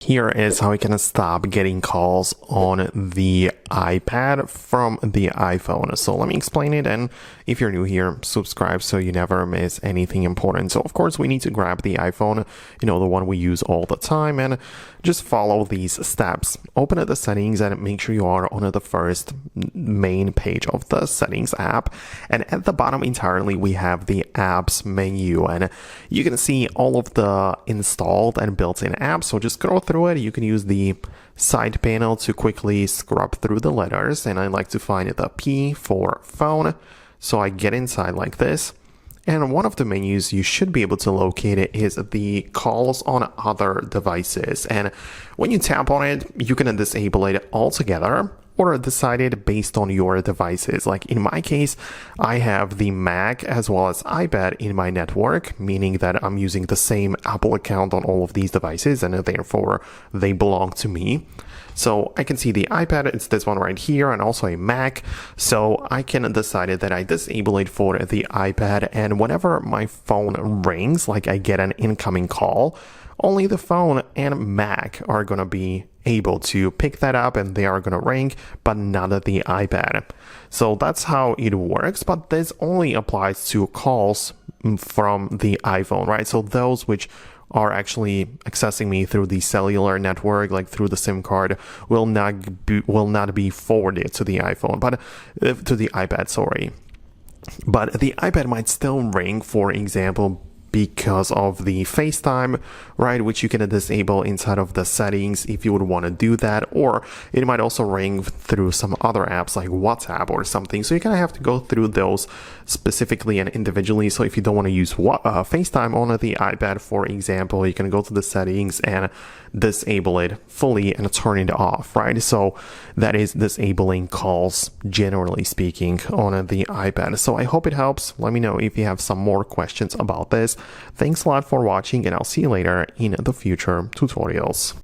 Here is how you can stop getting calls on the iPad from the iPhone. So let me explain it, and if you're new here, subscribe so you never miss anything important. So of course we need to grab the iPhone, the one we use all the time, and just follow these steps. Open up the settings and make sure you are on the first main page of the settings app, and at the bottom entirely we have the apps menu, and you can see all of the installed and built-in apps. So just scroll through it. You can use the side panel to quickly scrub through the letters, and I like to find the P for phone. So I get inside like this, and one of the menus you should be able to locate it is the calls on other devices, and when you tap on it you can disable it altogether or decide it based on your devices. Like in my case, I have the Mac as well as iPad in my network, meaning that I'm using the same Apple account on all of these devices and therefore they belong to me. So I can see the iPad, it's this one right here, and also a Mac. So I can decide that I disable it for the iPad, and whenever my phone rings, like I get an incoming call, only the phone and Mac are going to be able to pick that up and they are going to ring, but not the iPad. So that's how it works, but this only applies to calls from the iPhone, right? So those which are actually accessing me through the cellular network, like through the SIM card, will not be forwarded to the iPhone, but to the iPad, sorry. But the iPad might still ring, for example, because of the FaceTime, right, which you can disable inside of the settings if you would want to do that, or it might also ring through some other apps like WhatsApp or something. So you kind of have to go through those specifically and individually. So if you don't want to use FaceTime on the iPad, for example, you can go to the settings and disable it fully and turn it off, right? So that is disabling calls, generally speaking, on the iPad. So I hope it helps. Let me know if you have some more questions about this. Thanks a lot for watching, and I'll see you later in the future tutorials.